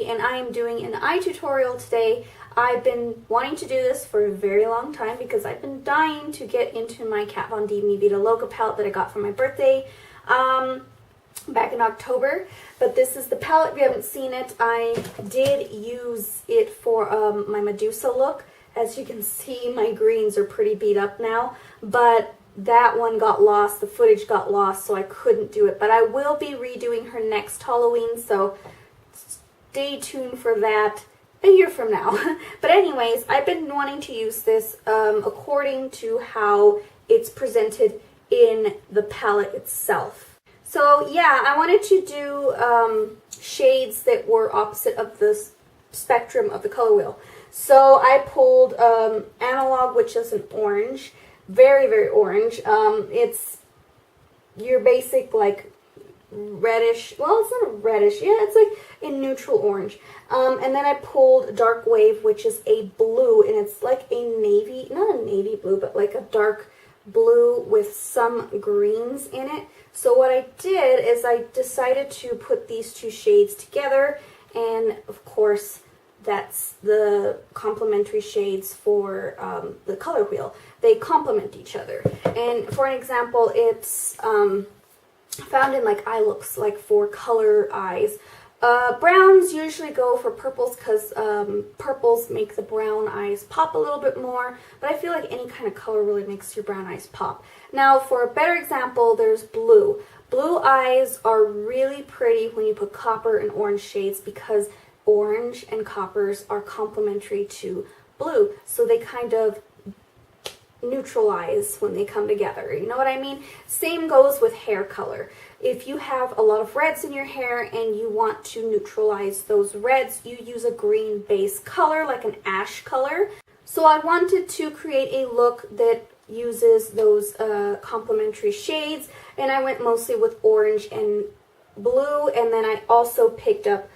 And I am doing an eye tutorial today. I've been wanting to do this for a very long time because I've been dying to get into my Kat Von D Vida Loca palette that I got for my birthday back in October. But this is the palette. If you haven't seen it, I did use it for my Medusa look. As you can see, my greens are pretty beat up now, but that one got lost, the footage got lost, so I couldn't do it. But I will be redoing her next Halloween, so stay tuned for that a year from now. But anyways, I've been wanting to use this according to how it's presented in the palette itself. So yeah, I wanted to do shades that were opposite of the spectrum of the color wheel. So I pulled Analog, which is an orange, very, very orange. It's your basic like reddish, well, it's not a reddish, yeah, it's like a neutral orange. And then I pulled Dark Wave, which is a blue, and it's like a navy, not a navy blue, but like a dark blue with some greens in it. So what I did is I decided to put these two shades together, and of course that's the complementary shades for the color wheel. They complement each other. And for an example, it's found in like eye looks, like for color eyes. Browns usually go for purples because purples make the brown eyes pop a little bit more, but I feel like any kind of color really makes your brown eyes pop. Now for a better example, there's blue. Blue eyes are really pretty when you put copper and orange shades because orange and coppers are complementary to blue, so they kind of neutralize when they come together. You know what I mean? Same goes with hair color. If you have a lot of reds in your hair and you want to neutralize those reds, you use a green base color, like an ash color. So I wanted to create a look that uses those complementary shades, and I went mostly with orange and blue, and then I also picked up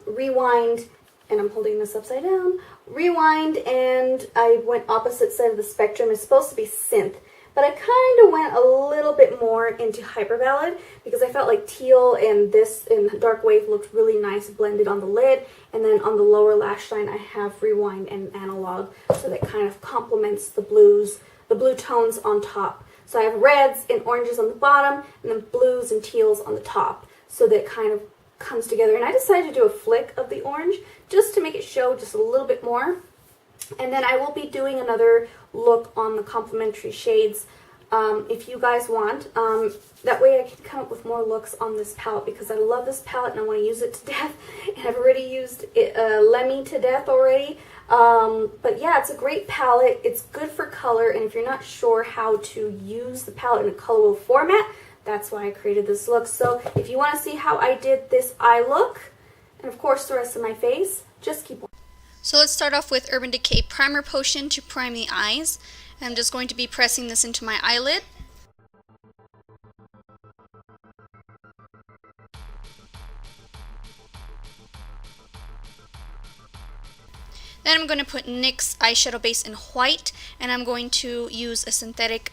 Rewind, and I'm holding this upside down, Rewind, and I went opposite side of the spectrum. It's supposed to be synth, but I kind of went a little bit more into Hyper Ballad because I felt like teal and this and Dark Wave looked really nice blended on the lid, and then on the lower lash line I have Rewind and Analog, so that kind of complements the blues, the blue tones on top. So I have reds and oranges on the bottom, and then blues and teals on the top, so that kind of comes together. And I decided to do a flick of the orange just to make it show just a little bit more. And then I will be doing another look on the complementary shades if you guys want. That way I can come up with more looks on this palette because I love this palette and I want to use it to death. And I've already used it, Lemmy to death already. But yeah, it's a great palette. It's good for color, and if you're not sure how to use the palette in a color wheel format, that's why I created this look. So if you want to see how I did this eye look, and of course the rest of my face, just keep watching. So let's start off with Urban Decay Primer Potion to prime the eyes. I'm just going to be pressing this into my eyelid. Then I'm going to put NYX eyeshadow base in white, and I'm going to use a synthetic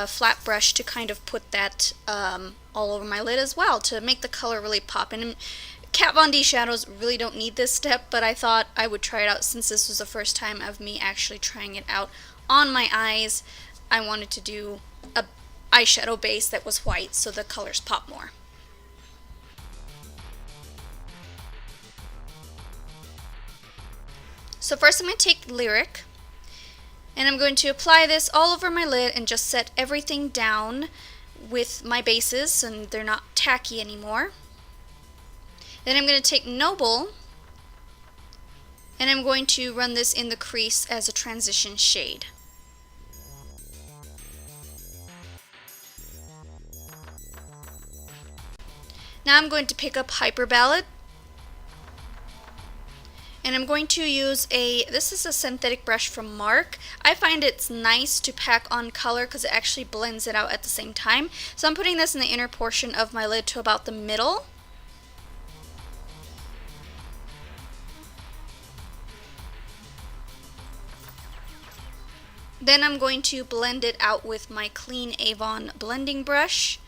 flat brush to kind of put that all over my lid as well to make the color really pop. And Kat Von D shadows really don't need this step, but I thought I would try it out since this was the first time of me actually trying it out on my eyes. I wanted to do a eyeshadow base that was white so the colors pop more. So first I'm going to take Lyric, and I'm going to apply this all over my lid and just set everything down with my bases and they're not tacky anymore. Then I'm going to take Noble, and I'm going to run this in the crease as a transition shade. Now I'm going to pick up Hyperballad, and I'm going to use this is a synthetic brush from Mark. I find it's nice to pack on color because it actually blends it out at the same time. So I'm putting this in the inner portion of my lid to about the middle. Then I'm going to blend it out with my clean Avon blending brush.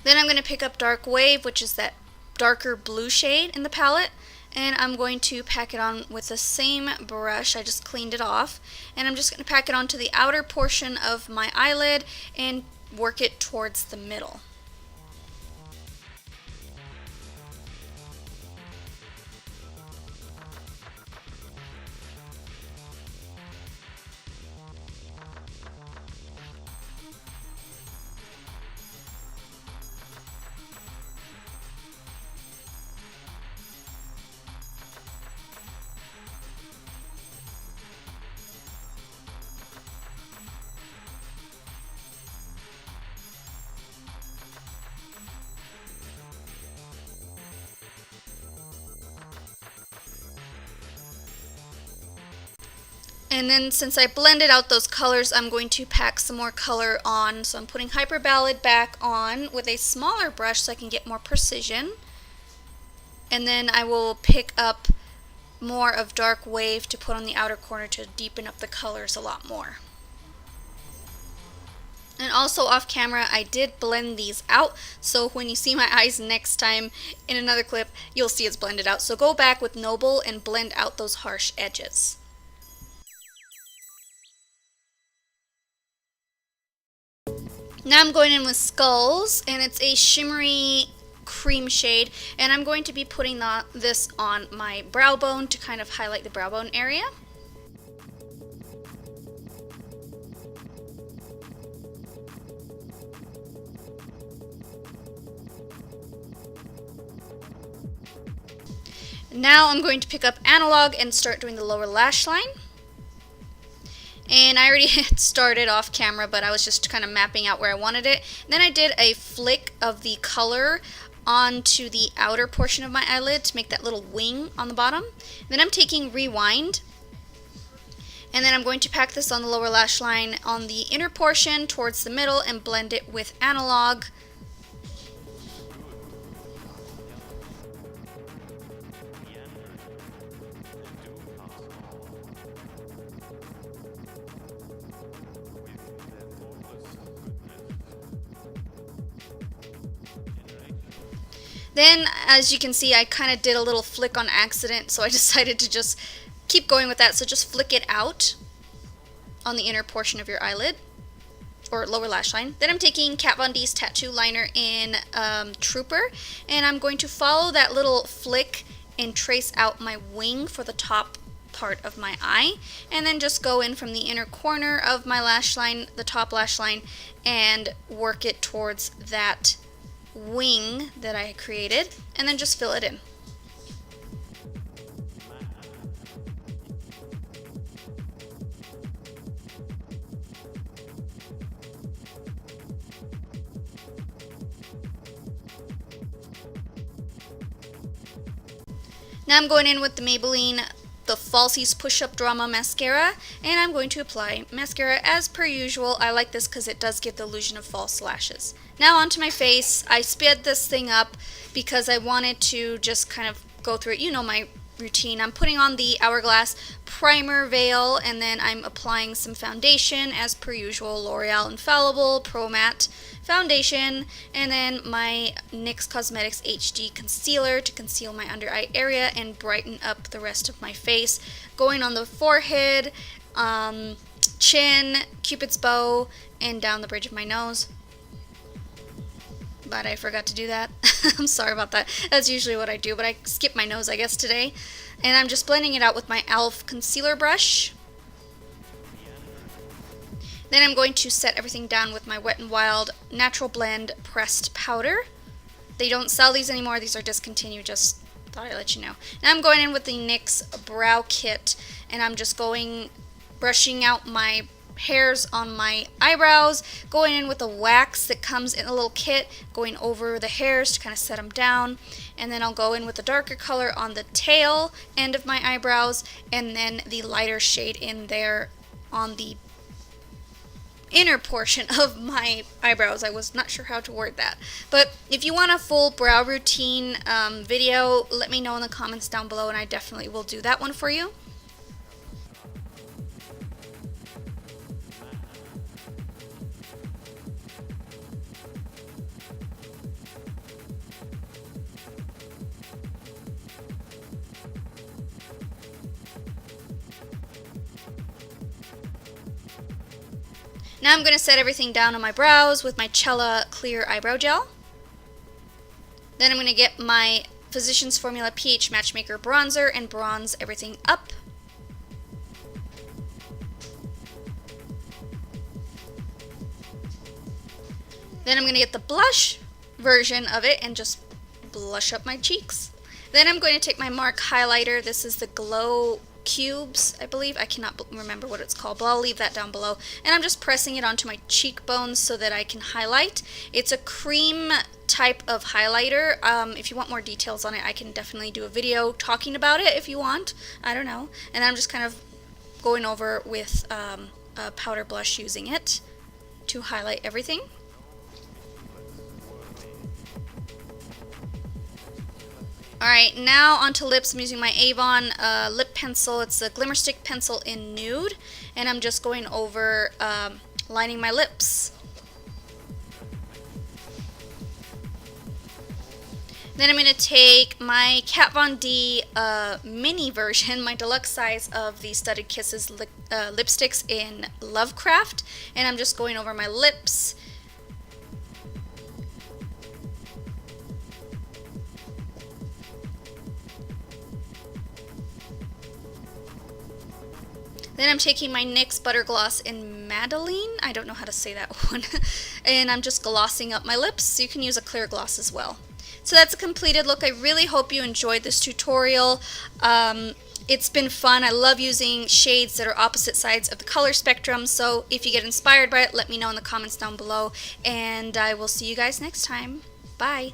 Then I'm going to pick up Dark Wave, which is that darker blue shade in the palette, and I'm going to pack it on with the same brush. I just cleaned it off, and I'm just going to pack it onto the outer portion of my eyelid and work it towards the middle. And then since I blended out those colors, I'm going to pack some more color on. So I'm putting Hyperballad back on with a smaller brush so I can get more precision. And then I will pick up more of Dark Wave to put on the outer corner to deepen up the colors a lot more. And also off camera, I did blend these out, so when you see my eyes next time in another clip, you'll see it's blended out. So go back with Noble and blend out those harsh edges. Now I'm going in with Skulls, and it's a shimmery cream shade, and I'm going to be putting this on my brow bone to kind of highlight the brow bone area. Now I'm going to pick up Analog and start doing the lower lash line. And I already had started off camera, but I was just kind of mapping out where I wanted it. And then I did a flick of the color onto the outer portion of my eyelid to make that little wing on the bottom. Then I'm taking Rewind, and then I'm going to pack this on the lower lash line on the inner portion towards the middle and blend it with Analog. Then, as you can see, I kind of did a little flick on accident, so I decided to just keep going with that. So just flick it out on the inner portion of your eyelid, or lower lash line. Then I'm taking Kat Von D's Tattoo Liner in Trooper, and I'm going to follow that little flick and trace out my wing for the top part of my eye, and then just go in from the inner corner of my lash line, the top lash line, and work it towards that wing that I created, and then just fill it in. Now I'm going in with the Maybelline the Falsies Push-Up Drama Mascara, and I'm going to apply mascara as per usual. I like this because it does give the illusion of false lashes. Now onto my face. I sped this thing up because I wanted to just kind of go through it. You know my routine. I'm putting on the Hourglass Primer Veil, and then I'm applying some foundation as per usual. L'Oreal Infallible Pro Matte Foundation, and then my NYX Cosmetics HD Concealer to conceal my under eye area and brighten up the rest of my face. Going on the forehead, chin, Cupid's bow, and down the bridge of my nose. But I forgot to do that. I'm sorry about that. That's usually what I do, but I skipped my nose, I guess, today. And I'm just blending it out with my e.l.f. concealer brush. Then I'm going to set everything down with my Wet n Wild Natural Blend Pressed Powder. They don't sell these anymore. These are discontinued. Just thought I'd let you know. Now I'm going in with the NYX Brow Kit, and I'm just brushing out my hairs on my eyebrows, going in with a wax that comes in a little kit, going over the hairs to kind of set them down, and then I'll go in with the darker color on the tail end of my eyebrows, and then the lighter shade in there on the inner portion of my eyebrows. I was not sure how to word that. But if you want a full brow routine video, let me know in the comments down below and I definitely will do that one for you. Now I'm going to set everything down on my brows with my Cella Clear Eyebrow Gel. Then I'm going to get my Physicians Formula pH Matchmaker Bronzer and bronze everything up. Then I'm going to get the blush version of it and just blush up my cheeks. Then I'm going to take my MARC highlighter. This is the Glow Cubes, I believe. I cannot remember what it's called, but I'll leave that down below. And I'm just pressing it onto my cheekbones so that I can highlight. It's a cream type of highlighter. If you want more details on it, I can definitely do a video talking about it if you want. I don't know. And I'm just kind of going over with a powder blush using it to highlight everything. Alright, now onto lips. I'm using my Avon lip pencil. It's a Glimmer Stick pencil in nude. And I'm just going over lining my lips. Then I'm going to take my Kat Von D mini version, my deluxe size of the Studded Kisses lipsticks in Lovecraft. And I'm just going over my lips. Then I'm taking my NYX Butter Gloss in Maybelline. I don't know how to say that one. And I'm just glossing up my lips. You can use a clear gloss as well. So that's a completed look. I really hope you enjoyed this tutorial. It's been fun. I love using shades that are opposite sides of the color spectrum. So if you get inspired by it, let me know in the comments down below. And I will see you guys next time. Bye.